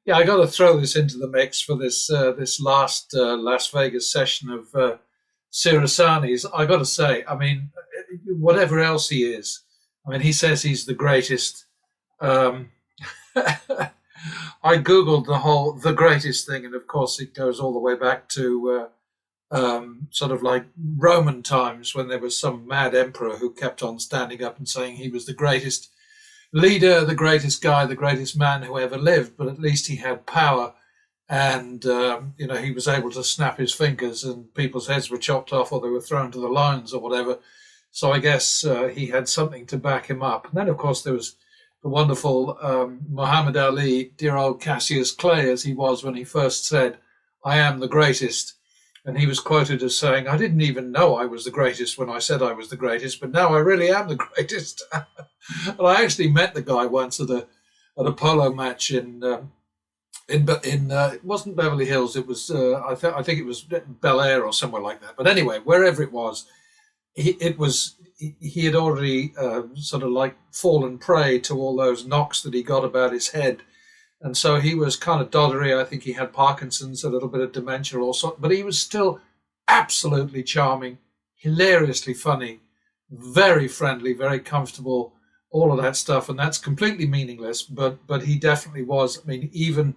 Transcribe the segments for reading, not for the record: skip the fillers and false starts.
Yeah, I got to throw this into the mix for this last Las Vegas session of Sirasani's. I got to say, I mean, whatever else he is, I mean, he says he's the greatest. Um, I googled the greatest thing, and of course, it goes all the way back to sort of like Roman times when there was some mad emperor who kept on standing up and saying he was the greatest leader, the greatest guy, the greatest man who ever lived, but at least he had power. And, he was able to snap his fingers and people's heads were chopped off or they were thrown to the lions or whatever. So I guess he had something to back him up. And then, of course, there was the wonderful Muhammad Ali, dear old Cassius Clay, as he was when he first said, I am the greatest. And he was quoted as saying, I didn't even know I was the greatest when I said I was the greatest, but now I really am the greatest. And I actually met the guy once at a polo match in it wasn't Beverly Hills. It was I think it was Bel Air or somewhere like that. But anyway, wherever it was, he had already sort of like fallen prey to all those knocks that he got about his head, and so he was kind of doddery. I think he had Parkinson's, a little bit of dementia also, but he was still absolutely charming, hilariously funny, very friendly, very comfortable, all of that stuff, and that's completely meaningless. But he definitely was. I mean, even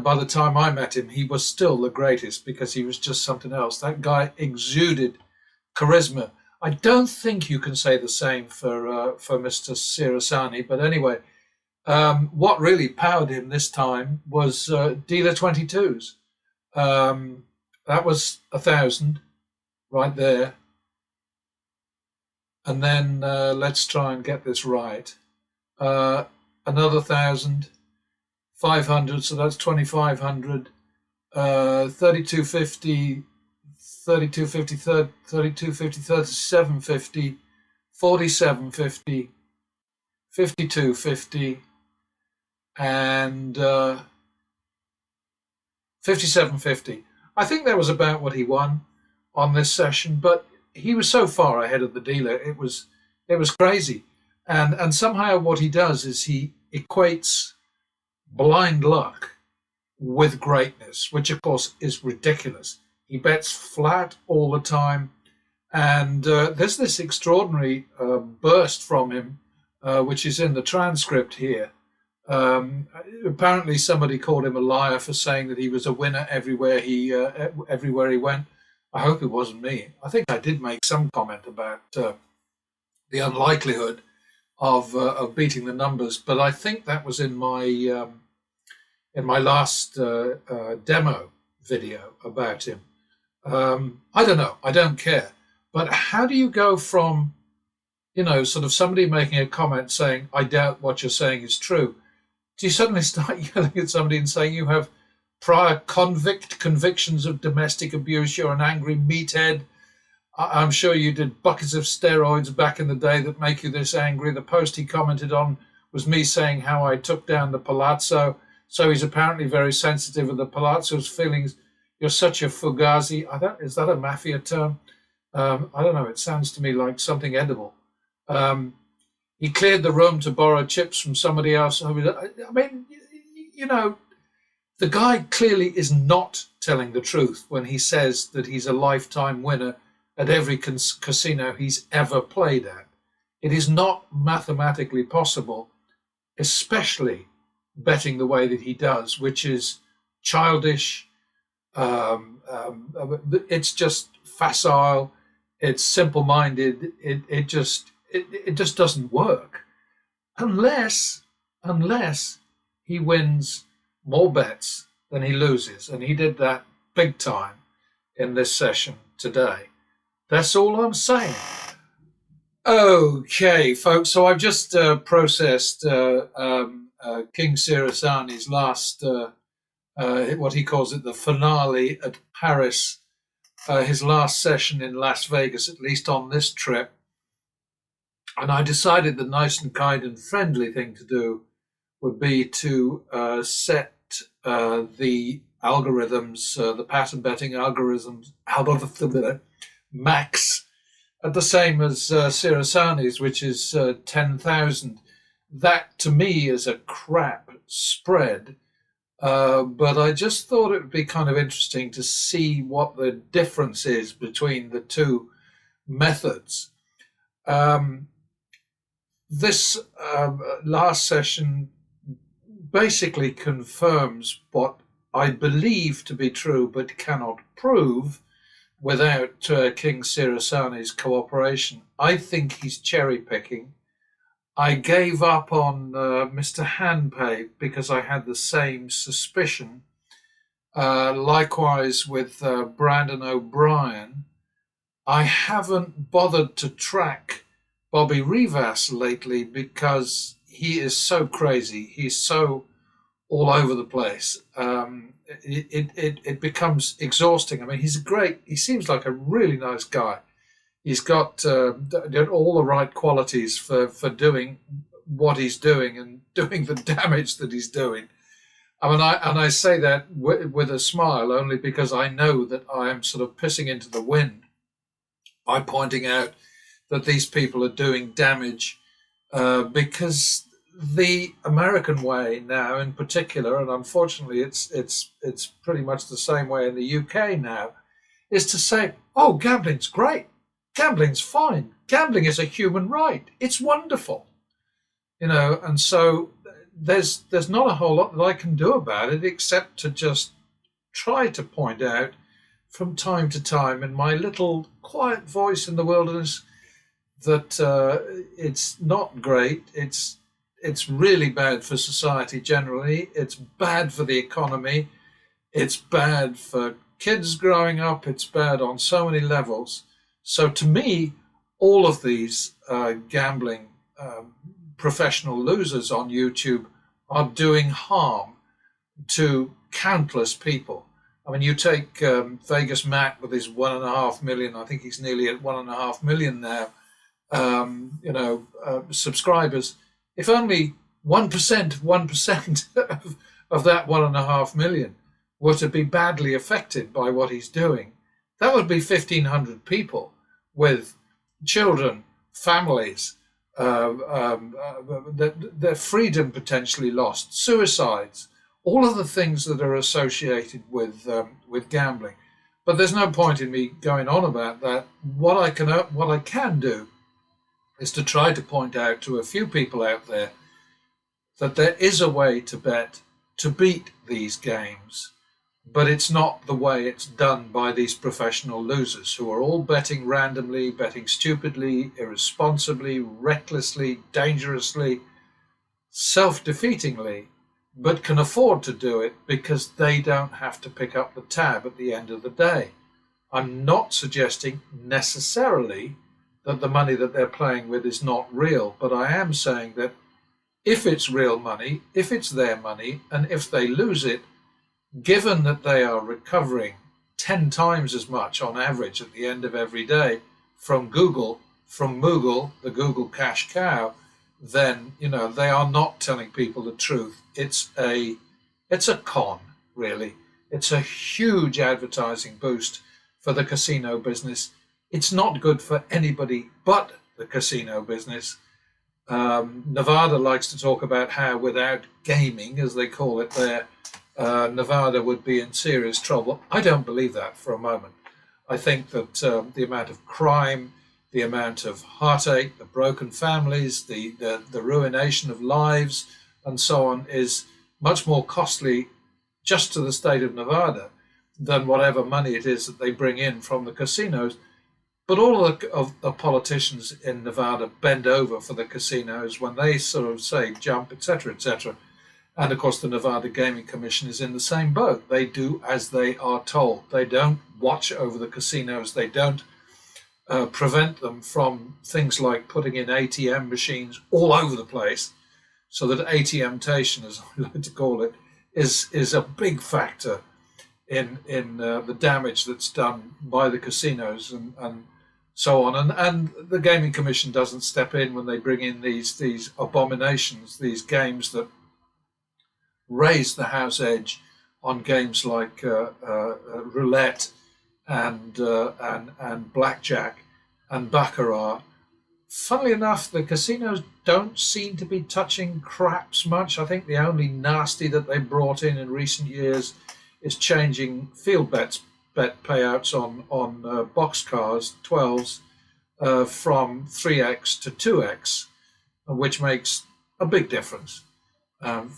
by the time I met him, he was still the greatest because he was just something else. That guy exuded charisma. I don't think you can say the same for Mr. Sirasani, but anyway, what really powered him this time was dealer 22s. That was 1,000 right there. And then let's try and get this right. Another 1,500, so that's 2,500. 3250, 3250, 3250, 3750, 4750, 5250, and 5750. I think that was about what he won on this session, but he was so far ahead of the dealer. It was crazy. And somehow what he does is he equates blind luck with greatness, which of course is ridiculous. He bets flat all the time. And there's this extraordinary burst from him, which is in the transcript here. Apparently somebody called him a liar for saying that he was a winner everywhere he went. I hope it wasn't me. I think I did make some comment about the unlikelihood of beating the numbers, but I think that was in my last demo video about him. I don't know. I don't care. But how do you go from, sort of somebody making a comment saying, I doubt what you're saying is true? Do you suddenly start yelling at somebody and saying you have prior convictions of domestic abuse, you're an angry meathead? I'm sure you did buckets of steroids back in the day that make you this angry. The post he commented on was me saying how I took down the Palazzo. So he's apparently very sensitive of the Palazzo's feelings. You're such a fugazi. Is that a mafia term? I don't know. It sounds to me like something edible. He cleared the room to borrow chips from somebody else. I mean, the guy clearly is not telling the truth when he says that he's a lifetime winner at every casino he's ever played at. It is not mathematically possible, especially betting the way that he does, which is childish. It's just facile. It's simple-minded. It just doesn't work unless he wins more bets than he loses, and he did that big time in this session today. That's all I'm saying. Okay, folks. So I've just processed King Sirasani's last, what he calls it, the finale at Paris. His last session in Las Vegas, at least on this trip. And I decided the nice and kind and friendly thing to do would be to set the algorithms, the pattern betting algorithms, max at the same as Sirasani's, which is 10,000. That to me is a crap spread. But I just thought it would be kind of interesting to see what the difference is between the two methods. Um, this last session basically confirms what I believe to be true but cannot prove without King Sirasani's cooperation. I think he's cherry picking. I gave up on Mr. Handpay because I had the same suspicion. Likewise with Brandon O'Brien. I haven't bothered to track Bobby Rivas lately because he is so crazy. He's so all over the place. It becomes exhausting. I mean, he seems like a really nice guy. He's got all the right qualities for doing what he's doing and doing the damage that he's doing. I mean, I say that with a smile only because I know that I am sort of pissing into the wind by pointing out that these people are doing damage because the American way now, in particular, and unfortunately, it's pretty much the same way in the UK now, is to say, "Oh, gambling's great, gambling's fine, gambling is a human right, it's wonderful," and so there's not a whole lot that I can do about it except to just try to point out from time to time in my little quiet voice in the wilderness that it's not great. It's really bad for society generally. It's bad for the economy. It's bad for kids growing up. It's bad on so many levels. So to me, all of these gambling professional losers on YouTube are doing harm to countless people. I mean, you take Vegas Matt with his 1.5 million. I think he's nearly at 1.5 million now. Subscribers. If only 1% of that 1.5 million were to be badly affected by what he's doing, that would be 1,500 people with children, families, their freedom potentially lost, suicides, all of the things that are associated with gambling. But there's no point in me going on about that. What I can do is to try to point out to a few people out there that there is a way to bet to beat these games, but it's not the way it's done by these professional losers who are all betting randomly, betting stupidly, irresponsibly, recklessly, dangerously, self-defeatingly, but can afford to do it because they don't have to pick up the tab at the end of the day. I'm not suggesting necessarily that the money that they're playing with is not real, but I am saying that if it's real money, if it's their money, and if they lose it, given that they are recovering 10 times as much on average at the end of every day from Moogle, the Google cash cow, then they are not telling people the truth. It's a con, really. It's a huge advertising boost for the casino business. It's not good for anybody but the casino business. Nevada likes to talk about how without gaming, as they call it there, Nevada would be in serious trouble. I don't believe that for a moment. I think that the amount of crime, the amount of heartache, the broken families, the ruination of lives, and so on is much more costly just to the state of Nevada than whatever money it is that they bring in from the casinos. But all of the politicians in Nevada bend over for the casinos when they sort of say jump, etc., etc. And of course, the Nevada Gaming Commission is in the same boat. They do as they are told. They don't watch over the casinos. They don't prevent them from things like putting in ATM machines all over the place, so that ATM-tation, as I like to call it, is a big factor in the damage that's done by the casinos and so on. And the Gaming Commission doesn't step in when they bring in these abominations, these games that raise the house edge on games like roulette and blackjack and baccarat, Funnily enough, the casinos don't seem to be touching craps much. I think the only nasty that they brought in recent years is changing field bet payouts on boxcars 12s from 3x to 2x, which makes a big difference.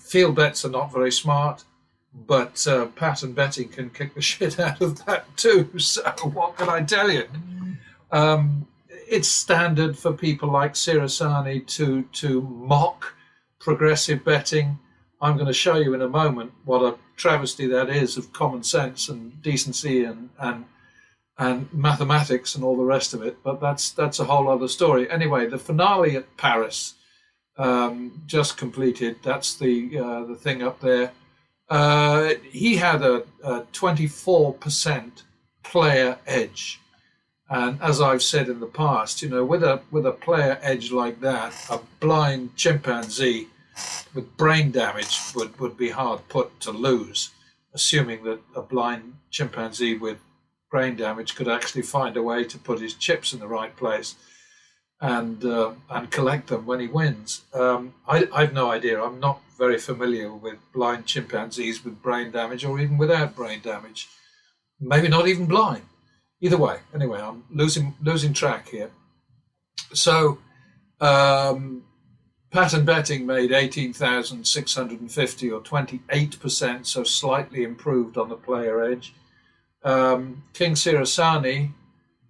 Field bets are not very smart, but pattern betting can kick the shit out of that too. So what can I tell you? It's standard for people like Sirasani to mock progressive betting. I'm going to show you in a moment what a travesty that is of common sense and decency and mathematics and all the rest of it. But that's a whole other story. Anyway, the finale at Paris just completed. That's the thing up there. He had a 24% player edge. And as I've said in the past, with a player edge like that, a blind chimpanzee with brain damage would be hard put to lose, assuming that a blind chimpanzee with brain damage could actually find a way to put his chips in the right place and collect them when he wins. I've no idea. I'm not very familiar with blind chimpanzees with brain damage or even without brain damage. Maybe not even blind. Either way, anyway, I'm losing track here. So, pattern betting made 18,650 or 28%, so slightly improved on the player edge. King Sirasani,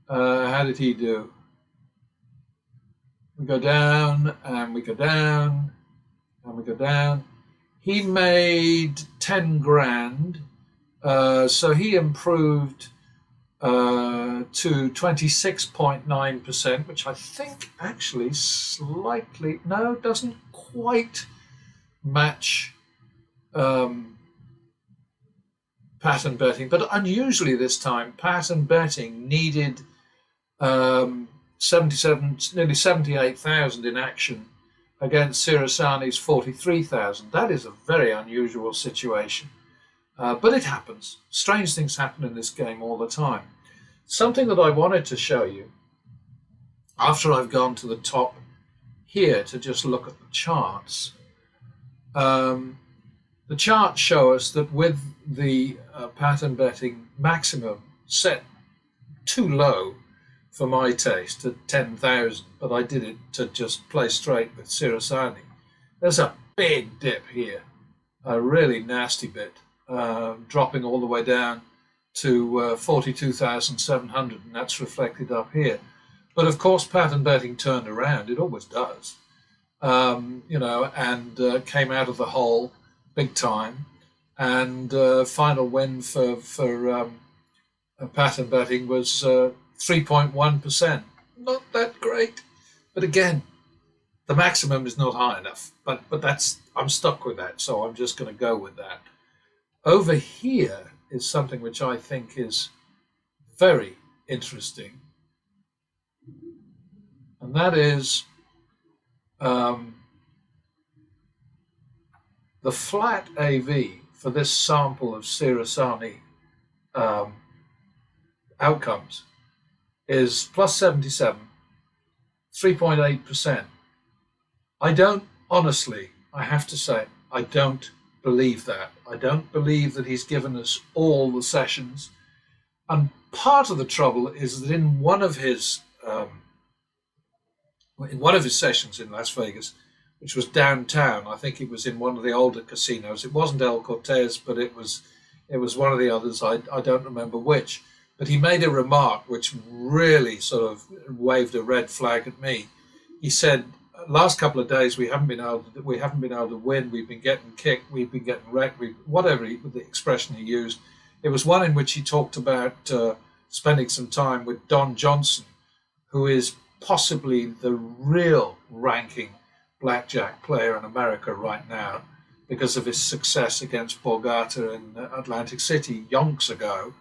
how did he do? We go down and we go down and we go down. He made 10 grand, so he improved to 26.9%, which I think actually doesn't quite match pattern betting. But unusually this time, pattern betting needed 77, nearly 78,000 in action against Sirasani's 43,000. That is a very unusual situation. But it happens. Strange things happen in this game all the time. Something that I wanted to show you, after I've gone to the top here to just look at the charts, the charts show us that with the pattern betting maximum set too low for my taste at 10,000, but I did it to just play straight with Sirasani. There's a big dip here, a really nasty bit. Dropping all the way down to 42,700, and that's reflected up here. But of course, pattern betting turned around. It always does, and came out of the hole big time. And final win for pattern betting was 3.1%. Not that great, but again, the maximum is not high enough. But I'm stuck with that, so I'm just going to go with that. Over here is something which I think is very interesting, and that is the flat AV for this sample of Sirasani outcomes is plus 77, 3.8%. I don't, honestly, I have to say, I don't believe that. I don't believe that he's given us all the sessions. And part of the trouble is that in one of his sessions in Las Vegas, which was downtown, I think it was in one of the older casinos. It wasn't El Cortez, but it was one of the others. I don't remember which. But he made a remark which really sort of waved a red flag at me. He said, last couple of days we haven't been able to win. We've been getting kicked. We've been getting wrecked. Whatever the expression he used. It was one in which he talked about spending some time with Don Johnson, who is possibly the real ranking blackjack player in America right now because of his success against Borgata in Atlantic City yonks ago.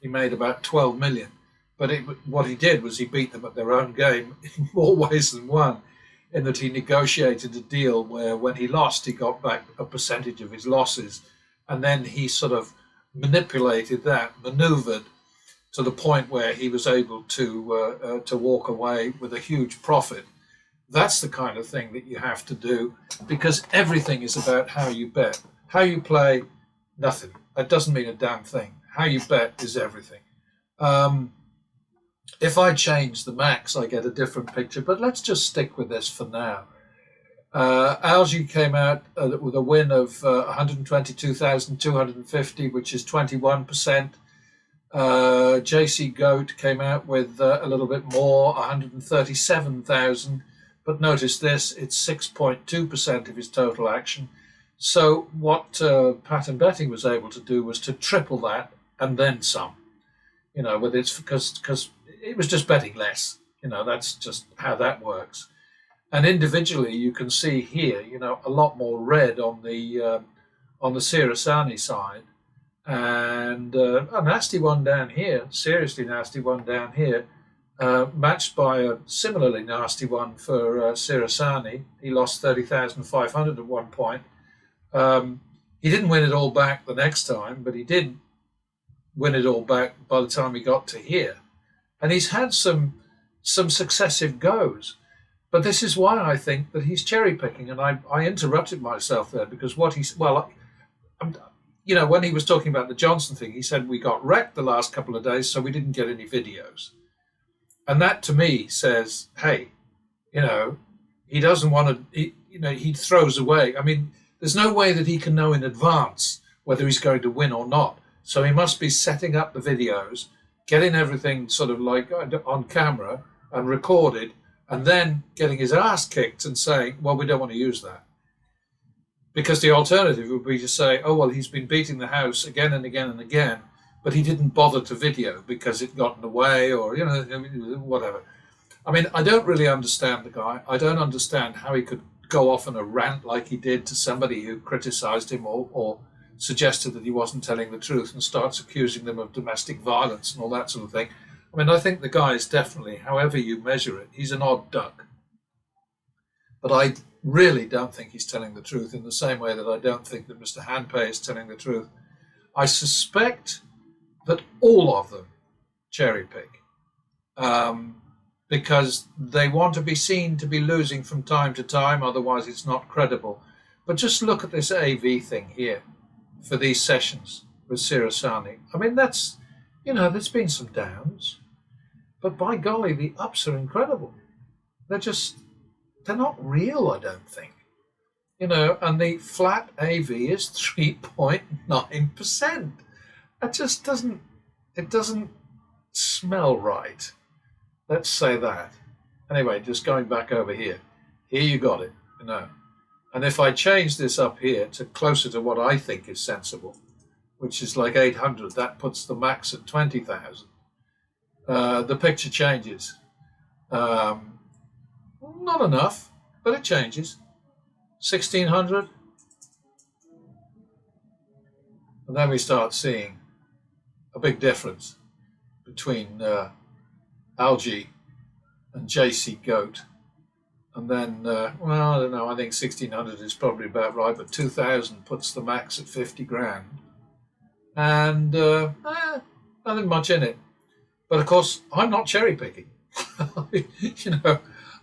He made about 12 million. But what he did was he beat them at their own game in more ways than one, in that he negotiated a deal where when he lost, he got back a percentage of his losses. And then he sort of maneuvered to the point where he was able to walk away with a huge profit. That's the kind of thing that you have to do, because everything is about how you bet. How you play, nothing. That doesn't mean a damn thing. How you bet is everything. If I change the max, I get a different picture, but let's just stick with this for now. Algae came out with a win of 122,250, which is 21%. JC Goat came out with a little bit more, 137,000. But notice this, it's 6.2% of his total action. So what Pattern Betting was able to do was to triple that and then some. With its because it was just betting less. That's just how that works. And individually, you can see here, a lot more red on the Sirasani side, and a nasty one down here, seriously nasty one down here, matched by a similarly nasty one for Sirasani. He lost 30,500 at one point. He didn't win it all back the next time, but he did win it all back by the time he got to here. And he's had some successive goes. But this is why I think that he's cherry picking. And I interrupted myself there because when he was talking about the Johnson thing, he said we got wrecked the last couple of days, so we didn't get any videos. And that to me says, hey, he doesn't want to, he throws away. I mean, there's no way that he can know in advance whether he's going to win or not. So he must be setting up the videos, getting everything sort of like on camera and recorded, and then getting his ass kicked and saying, well, we don't want to use that. Because the alternative would be to say, oh, well, he's been beating the house again and again and again, but he didn't bother to video because it got in the way or, whatever. I mean, I don't really understand the guy. I don't understand how he could go off on a rant like he did to somebody who criticized him or suggested that he wasn't telling the truth and starts accusing them of domestic violence and all that sort of thing. I mean, I think the guy is definitely, however you measure it, he's an odd duck. But I really don't think he's telling the truth in the same way that I don't think that Mr. Hanpei is telling the truth. I suspect that all of them cherry pick because they want to be seen to be losing from time to time, otherwise it's not credible. But just look at this AV thing here for these sessions with Sirasani. I mean, that's, there's been some downs, but by golly, the ups are incredible. They're not real, I don't think. And the flat AV is 3.9%. It just doesn't smell right. Let's say that. Anyway, just going back over here. Here you got it, And if I change this up here to closer to what I think is sensible, which is like 800, that puts the max at 20,000. The picture changes. Not enough, but it changes. 1,600. And then we start seeing a big difference between Algae and JC Goat. And then, I don't know, I think 1,600 is probably about right, but 2,000 puts the max at 50 grand. And nothing much in it. But of course, I'm not cherry picking.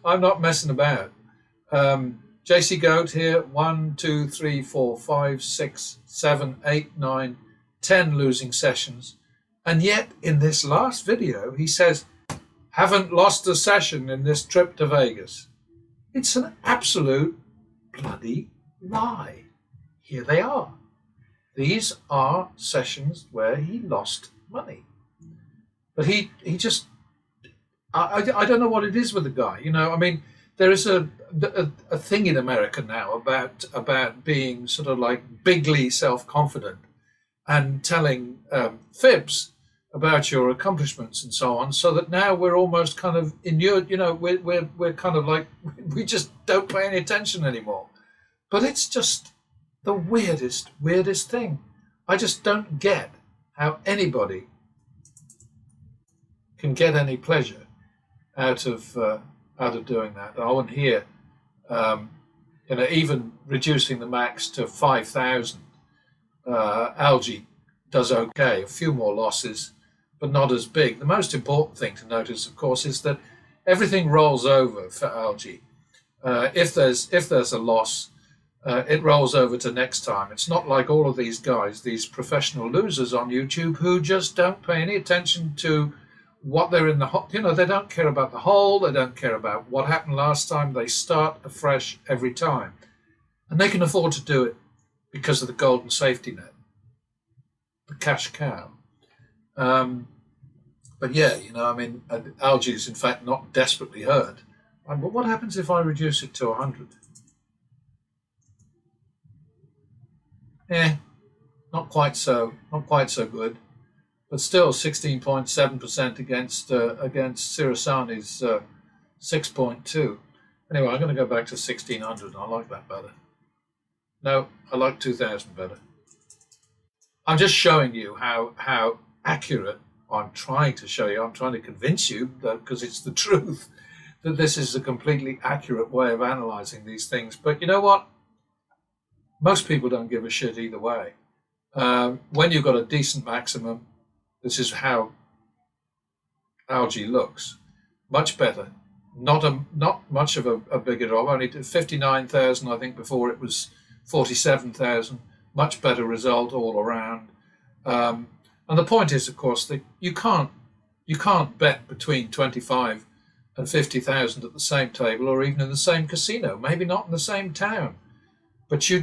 I'm not messing about. JC Goat here, 1, 2, 3, 4, 5, 6, 7, 8, 9, 10 losing sessions. And yet, in this last video, he says, haven't lost a session in this trip to Vegas. It's an absolute bloody lie. Here they are. These are sessions where he lost money. But he just, I don't know what it is with the guy. I mean, there is a thing in America now about being sort of like bigly self-confident and telling fibs about your accomplishments and so on, so that now we're almost kind of inured, we're kind of like, we just don't pay any attention anymore. But it's just the weirdest thing. I just don't get how anybody can get any pleasure out of doing that. Oh, and here, even reducing the max to 5,000, Algae does okay. A few more losses, but not as big. The most important thing to notice, of course, is that everything rolls over for Algae. If there's a loss, it rolls over to next time. It's not like all of these guys, these professional losers on YouTube, who just don't pay any attention to what they're in the hole. They don't care about the hole. They don't care about what happened last time. They start afresh every time, and they can afford to do it because of the golden safety net, the cash cow. But yeah, algae is in fact not desperately hurt. But what happens if I reduce it to 100? Not quite so good, but still 16.7% against Sirasani's 6.2. Anyway, I'm going to go back to 1600. I like that better. No, I like 2000 better. I'm just showing you how accurate. I'm trying to convince you, because it's the truth, that this is a completely accurate way of analyzing these things. But you know what? Most people don't give a shit either way. When you've got a decent maximum, this is how algae looks. Much better. Not much of a bigger drop. Only 59,000, I think, before it was 47,000. Much better result all around. And the point is, of course, that you can't bet between 25 and 50,000 at the same table, or even in the same casino. Maybe not in the same town, but you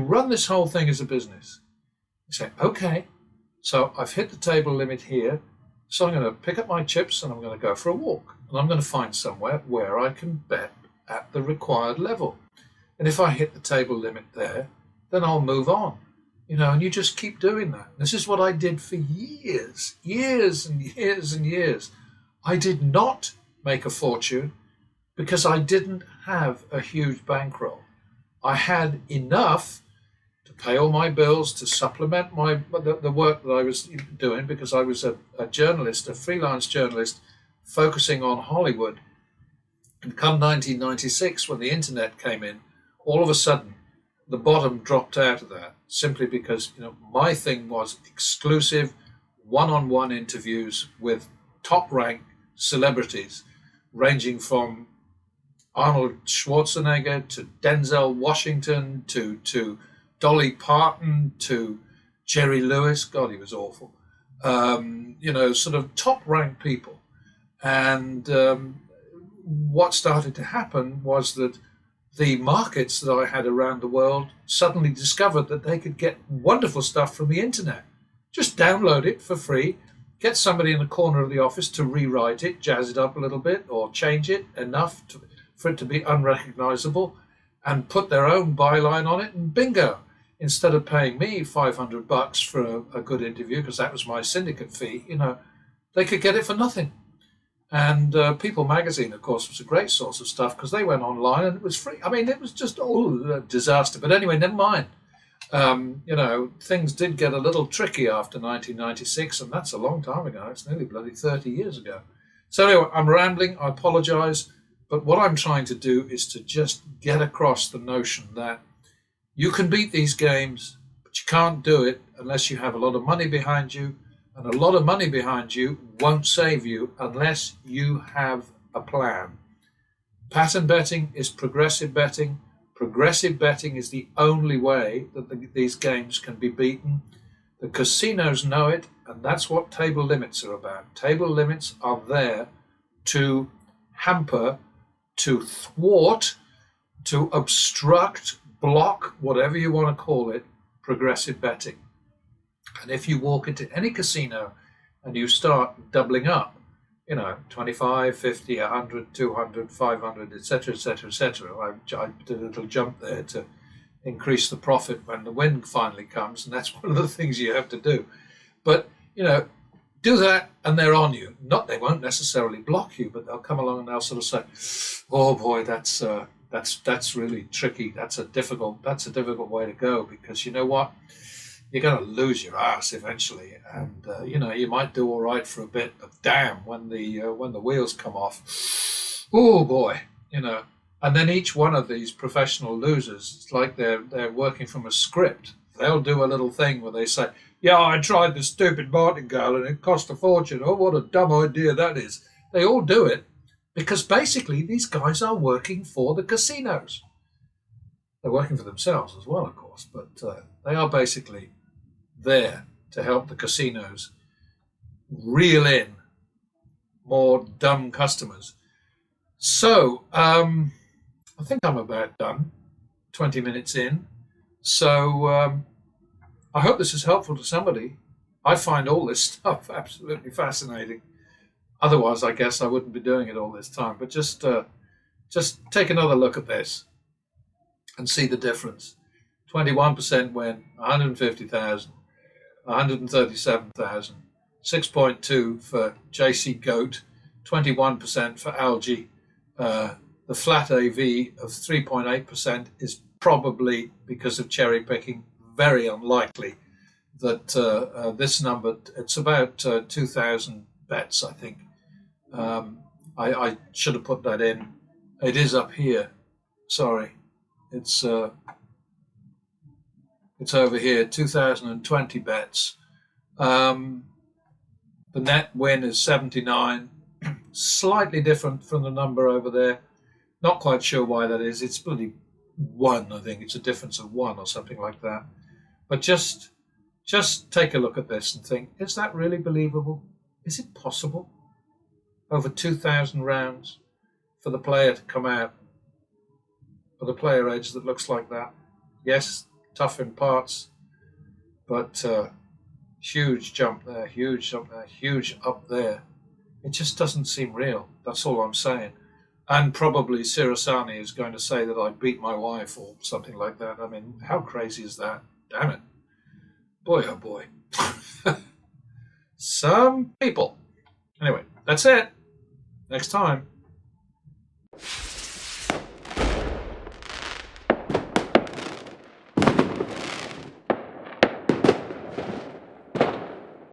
run this whole thing as a business. You say, okay, so I've hit the table limit here, so I'm going to pick up my chips and I'm going to go for a walk, and I'm going to find somewhere where I can bet at the required level. And if I hit the table limit there, then I'll move on. And you just keep doing that. This is what I did for years and years and years. I did not make a fortune because I didn't have a huge bankroll. I had enough to pay all my bills, to supplement the work that I was doing, because I was a journalist, a freelance journalist, focusing on Hollywood. And come 1996, when the internet came in, all of a sudden, the bottom dropped out of that, simply because my thing was exclusive one-on-one interviews with top-ranked celebrities, ranging from Arnold Schwarzenegger to Denzel Washington to Dolly Parton to Jerry Lewis. God, he was awful. Sort of top-ranked people. And what started to happen was that the markets that I had around the world suddenly discovered that they could get wonderful stuff from the internet. Just download it for free, get somebody in the corner of the office to rewrite it, jazz it up a little bit, or change it enough for it to be unrecognizable, and put their own byline on it, and bingo. Instead of paying me $500 for a good interview, because that was my syndicate fee, they could get it for nothing. And People magazine, of course, was a great source of stuff, because they went online and it was free. I mean, it was just a disaster. But anyway, never mind. Things did get a little tricky after 1996, and that's a long time ago. It's nearly bloody 30 years ago. So anyway, I'm rambling. I apologize. But what I'm trying to do is to just get across the notion that you can beat these games, but you can't do it unless you have a lot of money behind you. And a lot of money behind you won't save you unless you have a plan. Pattern betting is progressive betting. Progressive betting is the only way that these games can be beaten. The casinos know it, and that's what table limits are about. Table limits are there to hamper, to thwart, to obstruct, block, whatever you want to call it, progressive betting. And if you walk into any casino and you start doubling up, 25, 50, 100, 200, 500, etc., etc., etc. I did a little jump there to increase the profit when the win finally comes, and that's one of the things you have to do. But, do that and they're on you. They won't necessarily block you, but they'll come along and they'll sort of say, oh boy, that's really tricky. That's a difficult way to go, because you know what? You're going to lose your ass eventually, and you might do all right for a bit, but damn, when the wheels come off, oh boy, And then each one of these professional losers, it's like they're working from a script. They'll do a little thing where they say, "Yeah, I tried the stupid martingale and it cost a fortune. Oh, what a dumb idea that is." They all do it, because basically these guys are working for the casinos. They're working for themselves as well, of course, but they are basically there to help the casinos reel in more dumb customers. So I think I'm about done, 20 minutes in. So I hope this is helpful to somebody. I find all this stuff absolutely fascinating. Otherwise, I guess I wouldn't be doing it all this time. But just take another look at this and see the difference. 21% win, 150,000, 137,000, 6.2 for JC Goat, 21% for Algae. The flat AV of 3.8% is probably because of cherry picking. Very unlikely that this number, it's about 2,000 bets, I think. I should have put that in. It is up here. Sorry. It's over here, 2,020 bets. The net win is 79, slightly different from the number over there. Not quite sure why that is. It's bloody one, I think. It's a difference of one or something like that. But just take a look at this and think, is that really believable? Is it possible? Over 2,000 rounds for the player to come out with a player edge that looks like that. Yes, tough in parts, but huge jump there, huge jump there, huge up there. It just doesn't seem real. That's all I'm saying. And probably Sirasani is going to say that I beat my wife or something like that. I mean, how crazy is that? Damn it. Boy, oh boy. Some people. Anyway, that's it. Next time.